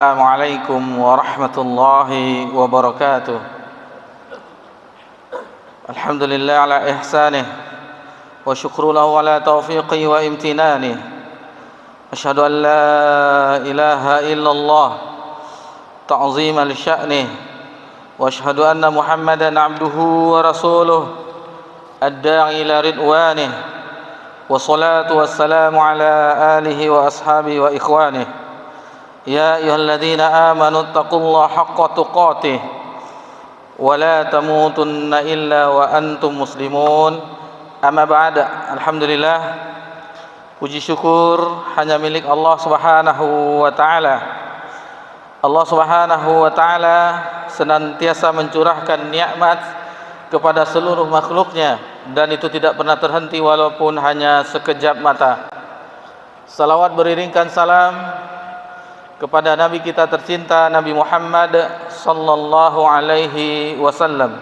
السلام عليكم ورحمة الله وبركاته. الحمد لله على إحسانه وشكر له على توفيقه وامتنانه. أشهد أن لا إله إلا الله تعظيما لشأنه، وأشهد أن محمدا عبده ورسوله الداعي إلى رضوانه، والصلاة والسلام على آله وأصحابه وإخوانه. يا أيها الذين آمنوا اتقوا الله حق تقاته ولا تموتن إلا وأنتم مسلمون. Amma ba'd. Alhamdulillah, puji syukur hanya milik Allah Subhanahu wa taala. Allah Subhanahu wa taala senantiasa mencurahkan nikmat kepada seluruh makhluknya, dan itu tidak pernah terhenti walaupun hanya sekejap mata. Salawat beriringkan salam kepada Nabi kita tercinta, Nabi Muhammad sallallahu alaihi wasallam.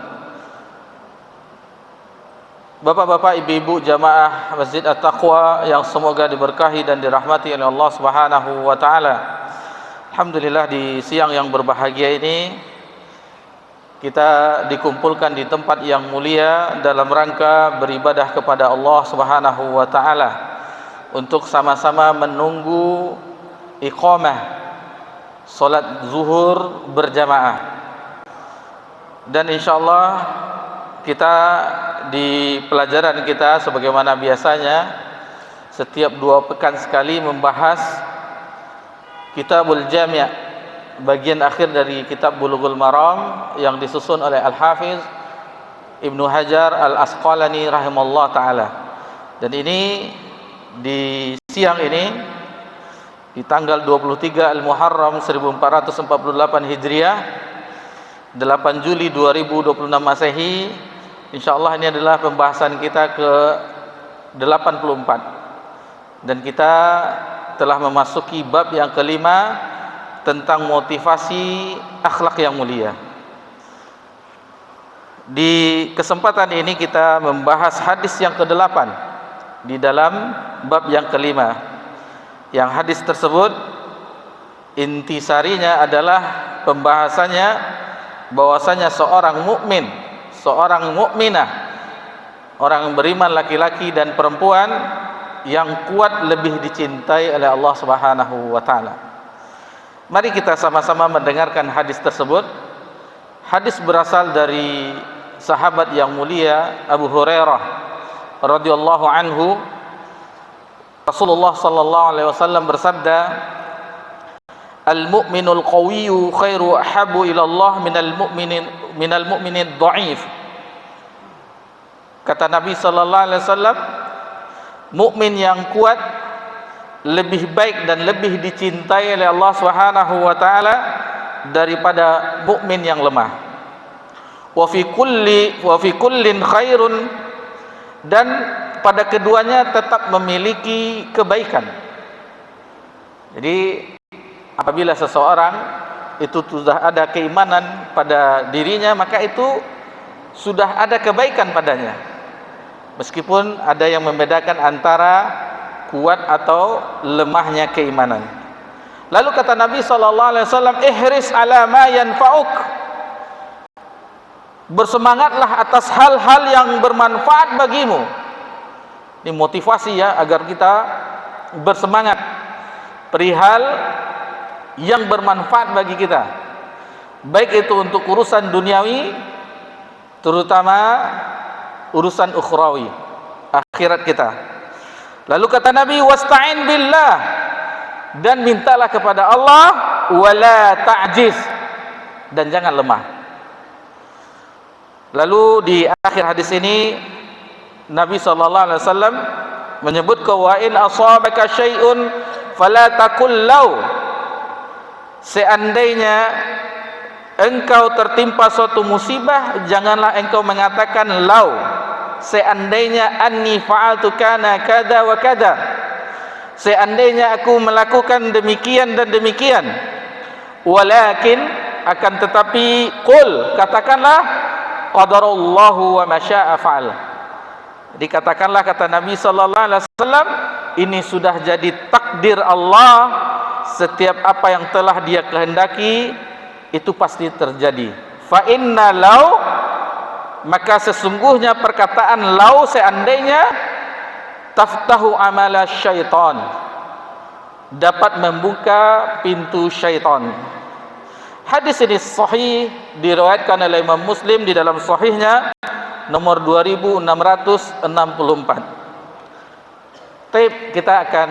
Bapak-bapak, ibu-ibu jamaah Masjid At-Taqwa yang semoga diberkahi dan dirahmati oleh Allah Subhanahu wa taala. Alhamdulillah, di siang yang berbahagia ini kita dikumpulkan di tempat yang mulia dalam rangka beribadah kepada Allah Subhanahu wa taala untuk sama-sama menunggu iqamah salat zuhur berjamaah. Dan insyaallah kita di pelajaran kita sebagaimana biasanya setiap 2 pekan sekali membahas Kitabul Jami', bagian akhir dari kitab Bulughul Maram yang disusun oleh Al-Hafiz Ibnu Hajar Al-Asqalani rahimahullah ta'ala. Dan ini di siang ini di tanggal 23 Al-Muharram 1448 Hijriah, 8 Juli 2026 Masehi. InsyaAllah ini adalah pembahasan kita ke 84, dan kita telah memasuki bab yang kelima tentang motivasi akhlak yang mulia. Di kesempatan ini kita membahas hadis yang ke-8 di dalam bab yang kelima. Yang hadis tersebut intisarinya adalah pembahasannya bahwasanya seorang mukmin, seorang mukminah, orang beriman laki-laki dan perempuan yang kuat lebih dicintai oleh Allah Subhanahu wa taala. Mari kita sama-sama mendengarkan hadis tersebut. Hadis berasal dari sahabat yang mulia Abu Hurairah radhiyallahu anhu. Rasulullah sallallahu alaihi wasallam bersabda, "Al-mu'minul qawiyyu khairu ahabbu ila Allah minal mu'minid dha'if." Kata Nabi sallallahu alaihi wasallam, mukmin yang kuat lebih baik dan lebih dicintai oleh Allah Subhanahu wa taala daripada mukmin yang lemah. Wa fi kullin khairun, dan pada keduanya tetap memiliki kebaikan. Jadi apabila seseorang itu sudah ada keimanan pada dirinya, maka itu sudah ada kebaikan padanya, meskipun ada yang membedakan antara kuat atau lemahnya keimanan. Lalu kata Nabi sallallahu alaihi wasallam, ihris ala ma yanfa'uk, bersemangatlah atas hal-hal yang bermanfaat bagimu. Ini motivasi ya, agar kita bersemangat perihal yang bermanfaat bagi kita, baik itu untuk urusan duniawi, terutama urusan ukhrawi, akhirat kita. Lalu kata Nabi, wasta'in billah, dan mintalah kepada Allah, wala ta'jiz, dan jangan lemah. Lalu di akhir hadis ini Nabi sallallahu alaihi wasallam menyebut, wa in asabaka syai'un fala taqul law, seandainya engkau tertimpa suatu musibah, janganlah engkau mengatakan law, seandainya anni fa'altu kana kada wa kada, seandainya aku melakukan demikian dan demikian. Walakin, akan tetapi, qul, katakanlah, qadarallahu wa ma syaa fa'al. Dikatakanlah, kata Nabi sallallahu alaihi wasallam, ini sudah jadi takdir Allah, setiap apa yang telah Dia kehendaki itu pasti terjadi. Fa inna law, maka sesungguhnya perkataan law, seandainya, taftahu amala syaitan, dapat membuka pintu syaitan. Hadis ini sahih, diriwayatkan oleh Imam Muslim di dalam sahihnya nomor 2664. Taib, kita akan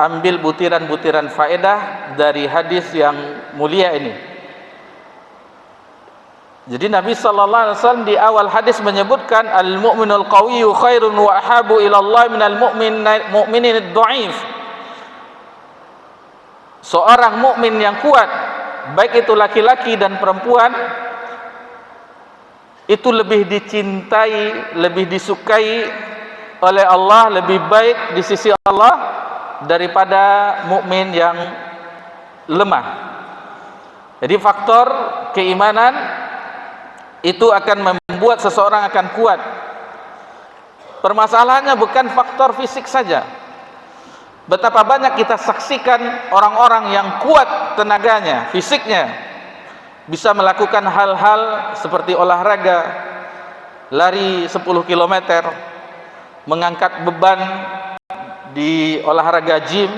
ambil butiran-butiran faedah dari hadis yang mulia ini. Jadi Nabi sallallahu alaihi wasallam di awal hadis menyebutkan al-mu'minul qawiyyu khairun wa ahabu ila Allah minal mu'minin ad-dha'if. Seorang mukmin yang kuat, baik itu laki-laki dan perempuan, itu lebih dicintai, lebih disukai oleh Allah, lebih baik di sisi Allah daripada mukmin yang lemah. Jadi faktor keimanan itu akan membuat seseorang akan kuat. Permasalahannya bukan faktor fisik saja. Betapa banyak kita saksikan orang-orang yang kuat tenaganya, fisiknya, bisa melakukan hal-hal seperti olahraga, lari 10 km, mengangkat beban di olahraga gym,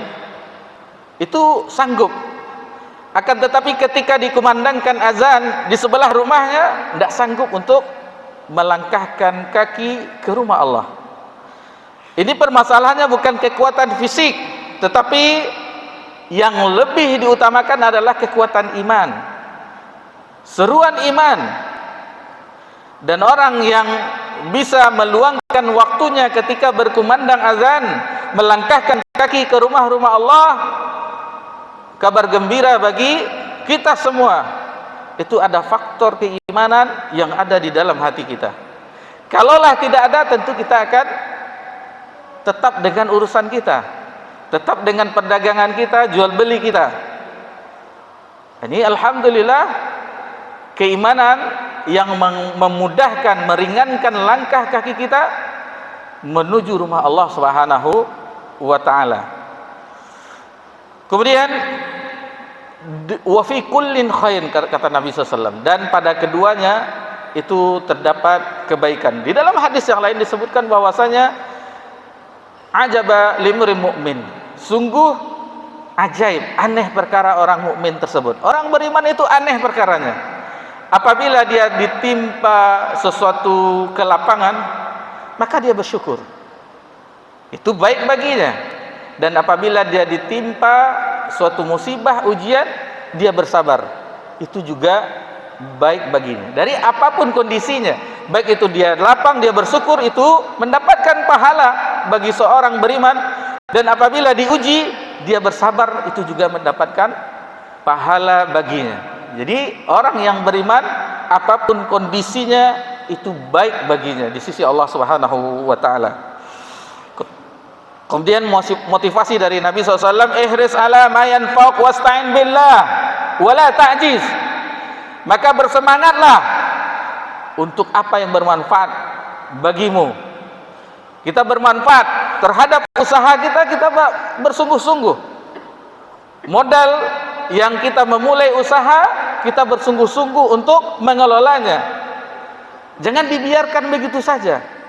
itu sanggup. Akan tetapi ketika dikumandangkan azan di sebelah rumahnya, tidak sanggup untuk melangkahkan kaki ke rumah Allah. Ini permasalahannya bukan kekuatan fisik, tetapi yang lebih diutamakan adalah kekuatan iman, seruan iman. Dan orang yang bisa meluangkan waktunya ketika berkumandang azan, melangkahkan kaki ke rumah-rumah Allah, kabar gembira bagi kita semua. Itu ada faktor keimanan yang ada di dalam hati kita. Kalaulah tidak ada, tentu kita akan tetap dengan urusan kita, tetap dengan perdagangan kita, jual beli kita. Ini alhamdulillah keimanan yang memudahkan, meringankan langkah kaki kita menuju rumah Allah Subhanahu wa taala. Kemudian wa fi kullin khair, kata Nabi SAW, dan pada keduanya itu terdapat kebaikan. Di dalam hadis yang lain disebutkan bahwasanya ajaba limri mu'min, sungguh ajaib, aneh perkara orang mukmin tersebut. Orang beriman itu aneh perkaranya. Apabila dia ditimpa sesuatu kelapangan, maka dia bersyukur, itu baik baginya. Dan apabila dia ditimpa suatu musibah, ujian, dia bersabar, itu juga baik baginya. Dari apapun kondisinya, baik itu dia lapang, dia bersyukur, itu mendapatkan pahala bagi seorang beriman. Dan apabila diuji, dia bersabar, itu juga mendapatkan pahala baginya. Jadi orang yang beriman, apapun kondisinya, itu baik baginya di sisi Allah Subhanahu wa taala. Kemudian motivasi dari Nabi SAW, ihris ala ma yanfa'uk wasta'in billah wala ta'jiz. Maka bersemangatlah untuk apa yang bermanfaat bagimu. Kita bermanfaat terhadap usaha kita, kita bersungguh-sungguh. Modal yang kita memulai usaha, kita bersungguh-sungguh untuk mengelolanya. Jangan dibiarkan begitu saja.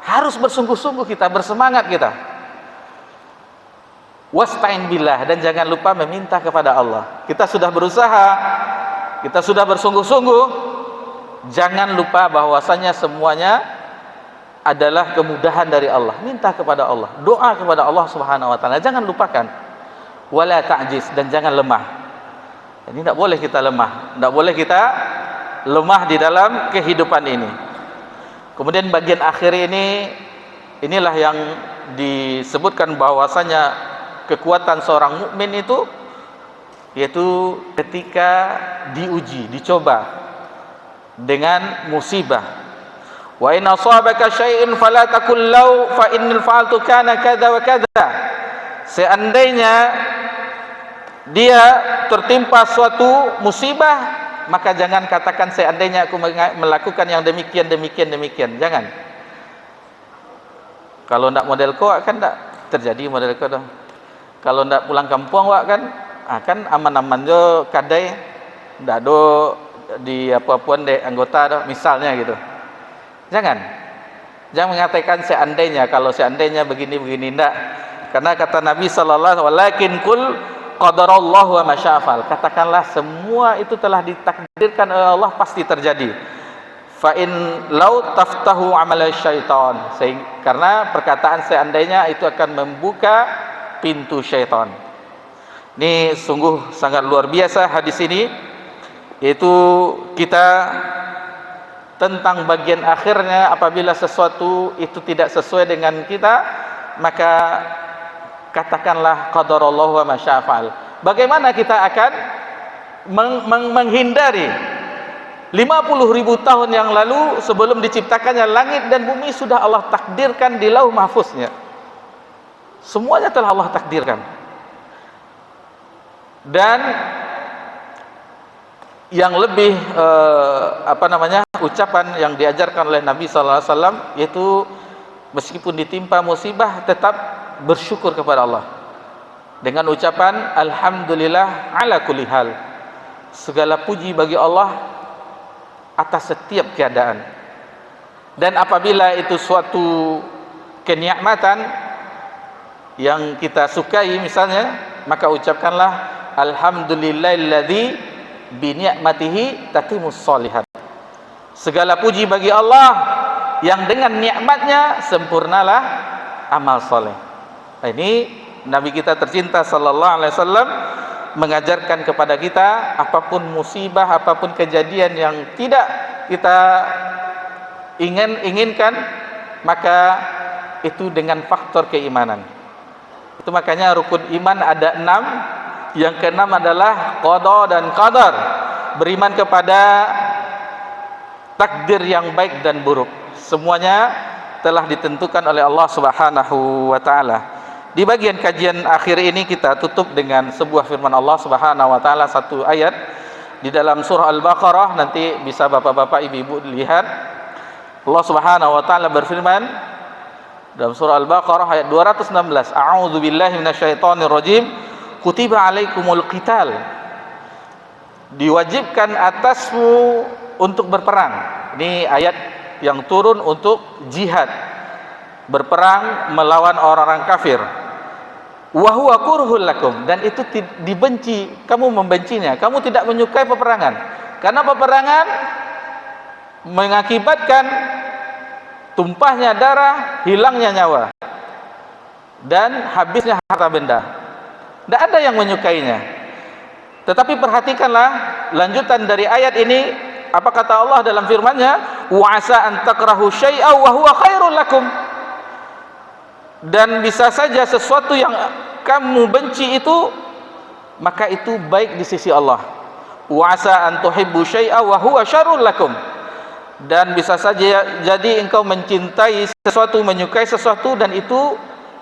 Harus bersungguh-sungguh kita, bersemangat kita. Wasta'in billah, dan jangan lupa meminta kepada Allah. Kita sudah berusaha, kita sudah bersungguh-sungguh, jangan lupa bahwasanya semuanya adalah kemudahan dari Allah. Minta kepada Allah, doa kepada Allah Subhanahu wa taala. Jangan lupakan. Wala ta'jiz, dan jangan lemah. Ini tidak boleh kita lemah, tidak boleh kita lemah di dalam kehidupan ini. Kemudian bagian akhir ini, inilah yang disebutkan bahwasanya kekuatan seorang mukmin itu, yaitu ketika diuji, dicoba dengan musibah. Wa in asabaka syai'un fala taqul law fa innal fa'altu kana kadza wa kadza. Seandainya dia tertimpa suatu musibah, maka jangan katakan seandainya aku melakukan yang demikian. Jangan. Kalau tidak model kau, akan tidak terjadi model kau dong. Kalau ndak pulang kampung wak kan, akan aman-aman jo kadai, ndak do di apa-apaan dek anggota dah, misalnya gitu. Jangan mengatakan seandainya, kalau seandainya begini ndak. Karena kata Nabi sallallahu alaihi wasallam, "Walakin qul qadarallahu wa masya'afal." Katakanlah semua itu telah ditakdirkan oleh Allah, pasti terjadi. Fa in law taftahu amal syaitan. Karena perkataan seandainya itu akan membuka pintu syaitan. Ini sungguh sangat luar biasa hadis ini, yaitu kita tentang bagian akhirnya, apabila sesuatu itu tidak sesuai dengan kita, maka katakanlah qadarallahu wa masya'afal. Bagaimana kita akan menghindari 50.000 tahun yang lalu sebelum diciptakannya langit dan bumi sudah Allah takdirkan di lauh mahfuznya. Semuanya telah Allah takdirkan. Dan yang lebih ucapan yang diajarkan oleh Nabi sallallahu alaihi wasallam, yaitu meskipun ditimpa musibah tetap bersyukur kepada Allah dengan ucapan alhamdulillah ala kulli hal. Segala puji bagi Allah atas setiap keadaan. Dan apabila itu suatu kenikmatan yang kita sukai misalnya, maka ucapkanlah alhamdulillahilladzi bi ni'matihi tatimus shalihat. Segala puji bagi Allah yang dengan nikmatnya sempurnalah amal soleh. Nah, ini Nabi kita tercinta sallallahu alaihi wasallam mengajarkan kepada kita, apapun musibah, apapun kejadian yang tidak kita inginkan, maka itu dengan faktor keimanan. Itu makanya rukun iman ada 6. Yang keenam adalah qada dan qadar, beriman kepada takdir yang baik dan buruk. Semuanya telah ditentukan oleh Allah Subhanahu wa taala. Di bagian kajian akhir ini kita tutup dengan sebuah firman Allah Subhanahu wa taala, satu ayat di dalam surah Al-Baqarah, nanti bisa bapak-bapak ibu-ibu lihat. Allah Subhanahu wa taala berfirman dalam surah Al-Baqarah ayat 216, a'udzubillahi minasyaitonirrajim. Kutiba alaikumul qital, diwajibkan atasmu untuk berperang. Ini ayat yang turun untuk jihad, berperang melawan orang-orang kafir. Wa huwa kurhul lakum, dan itu dibenci, kamu membencinya, kamu tidak menyukai peperangan, karena peperangan mengakibatkan tumpahnya darah, hilangnya nyawa, dan habisnya harta benda. Tidak ada yang menyukainya. Tetapi perhatikanlah lanjutan dari ayat ini, apa kata Allah dalam firman-Nya, wa asa an takrahu syai'a wa huwa khairul lakum. Dan bisa saja sesuatu yang kamu benci itu, maka itu baik di sisi Allah. Wa asa an tuhibbu syai'a wa huwa syarrul lakum. Dan bisa saja jadi engkau mencintai sesuatu, menyukai sesuatu, dan itu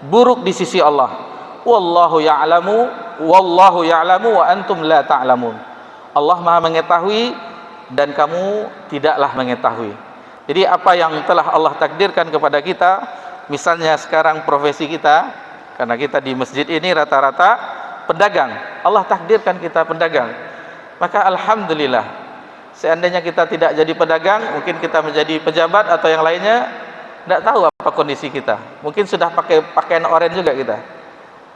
buruk di sisi Allah. Wallahu ya'lamu wa antum la ta'lamun. Allah Maha mengetahui dan kamu tidaklah mengetahui. Jadi apa yang telah Allah takdirkan kepada kita, misalnya sekarang profesi kita, karena kita di masjid ini rata-rata pedagang, Allah takdirkan kita pedagang, maka alhamdulillah. Seandainya kita tidak jadi pedagang, mungkin kita menjadi pejabat atau yang lainnya, tidak tahu apa kondisi kita. Mungkin sudah pakai pakaian oranye juga kita.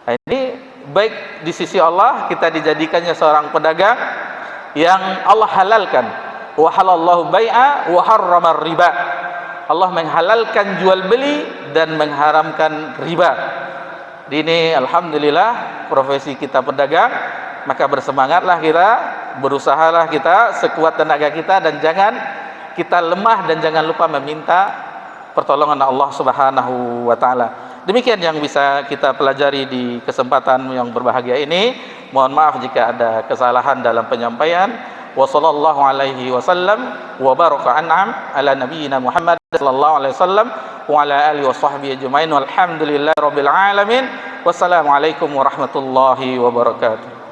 Nah, ini baik di sisi Allah, kita dijadikannya seorang pedagang yang Allah halalkan. Wa halallahu bai'a wa harrama riba. Allah menghalalkan jual beli dan mengharamkan riba. Ini alhamdulillah profesi kita pedagang, maka bersemangatlah kita, berusahalah kita sekuat tenaga kita, dan jangan kita lemah, dan jangan lupa meminta pertolongan Allah Subhanahu wa taala. Demikian yang bisa kita pelajari di kesempatan yang berbahagia ini. Mohon maaf jika ada kesalahan dalam penyampaian. Wa sallallahu alaihi wasallam wa baraka an'am ala nabiyyina Muhammad sallallahu alaihi wasallam wa ala alihi washabbihi ajmain walhamdulillahi rabbil alamin. Wassalamualaikum warahmatullahi wabarakatuh.